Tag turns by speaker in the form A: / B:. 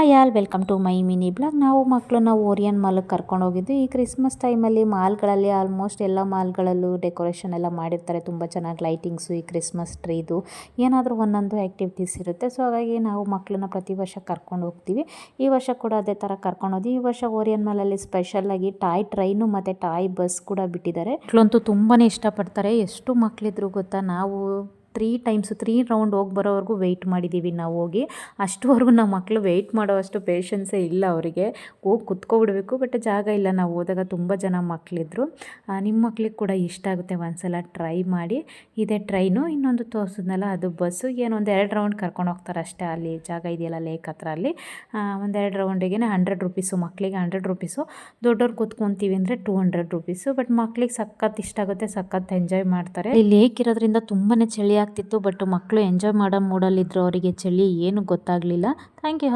A: Hi all welcome to my mini blog. ನಾವು ಮಕ್ಕಳನ್ನ Orion ಮಾಲ್ಗೆ ಕರ್ಕೊಂಡು ಹೋಗಿದ್ದು. ಈ ಕ್ರಿಸ್ಮಸ್ ಟೈಮಲ್ಲಿ ಮಾಲ್ಗಳಲ್ಲಿ ಆಲ್ಮೋಸ್ಟ್ ಎಲ್ಲ ಮಾಲ್ಗಳಲ್ಲೂ ಡೆಕೋರೇಷನ್ ಎಲ್ಲ ಮಾಡಿರ್ತಾರೆ. ತುಂಬ ಚೆನ್ನಾಗಿ ಲೈಟಿಂಗ್ಸು, ಈ ಕ್ರಿಸ್ಮಸ್ ಟ್ರೀದು ಏನಾದರೂ ಒಂದೊಂದು ಆ್ಯಕ್ಟಿವಿಟೀಸ್ ಇರುತ್ತೆ. ಸೊ ಹಾಗಾಗಿ ನಾವು ಮಕ್ಕಳನ್ನ ಪ್ರತಿ ವರ್ಷ ಕರ್ಕೊಂಡು ಹೋಗ್ತೀವಿ. ಈ ವರ್ಷ ಕೂಡ ಅದೇ ಥರ ಕರ್ಕೊಂಡು ಹೋದ್ವಿ. ಈ ವರ್ಷ ಓರಿಯನ್ ಮಾಲಲ್ಲಿ ಸ್ಪೆಷಲ್ಲಾಗಿ ಟಾಯ್ ಟ್ರೈನು ಮತ್ತು ಟಾಯ್ ಬಸ್ ಕೂಡ ಬಿಟ್ಟಿದ್ದಾರೆ. ಮಕ್ಕಳಂತೂ ತುಂಬಾ ಇಷ್ಟಪಡ್ತಾರೆ. ಎಷ್ಟು ಮಕ್ಕಳಿದ್ರು ಗೊತ್ತಾ, ನಾವು 3 ರೌಂಡ್ ಹೋಗಿ ಬರೋವರೆಗೂ ವೆಯ್ಟ್ ಮಾಡಿದ್ದೀವಿ ನಾವು ಹೋಗಿ. ಅಷ್ಟುವರೆಗೂ ನಮ್ಮ ಮಕ್ಕಳು ವೆಯ್ಟ್ ಮಾಡೋವಷ್ಟು ಪೇಷನ್ಸೇ ಇಲ್ಲ ಅವರಿಗೆ. ಹೋಗಿ ಕುತ್ಕೊಬಿಡ್ಬೇಕು, ಬಟ್ ಜಾಗ ಇಲ್ಲ. ನಾವು ಹೋದಾಗ ತುಂಬ ಜನ ಮಕ್ಕಳಿದ್ರು. ನಿಮ್ಮ ಮಕ್ಳಿಗೆ ಕೂಡ ಇಷ್ಟ ಆಗುತ್ತೆ, ಒಂದ್ಸಲ ಟ್ರೈ ಮಾಡಿ. ಇದೇ ಟ್ರೈನು, ಇನ್ನೊಂದು ತೋರಿಸಿದ್ನಲ್ಲ ಅದು ಬಸ್ಸು. ಏನು 1-2 ರೌಂಡ್ ಕರ್ಕೊಂಡು ಹೋಗ್ತಾರೆ ಅಷ್ಟೇ. ಅಲ್ಲಿ ಜಾಗ ಇದೆಯಲ್ಲ ಲೇಕ್ ಹತ್ರ, ಅಲ್ಲಿ 1-2 ರೌಂಡಿಗೆ 100 ರುಪೀಸು, ಮಕ್ಕಳಿಗೆ 100 ರುಪೀಸು. ದೊಡ್ಡವ್ರು ಕೂತ್ಕೊತೀವಿ ಅಂದರೆ 200 ರುಪೀಸು. ಬಟ್ ಮಕ್ಳಿಗೆ ಸಖತ್ ಇಷ್ಟ ಆಗುತ್ತೆ, ಸಖತ್ ಎಂಜಾಯ್ ಮಾಡ್ತಾರೆ. ಇಲ್ಲಿ ಲೇಕ್ ಇರೋದ್ರಿಂದ ತುಂಬಾ ಚಳಿ ಆಗ್ತಿತ್ತು, ಬಟ್ ಮಕ್ಕಳು ಎಂಜಾಯ್ ಮಾಡೋ ಮೂಡಲ್ಲಿದ್ದರು. ಅವರಿಗೆ ಚಳಿ ಏನು ಗೊತ್ತಾಗಲಿಲ್ಲ. Thank you.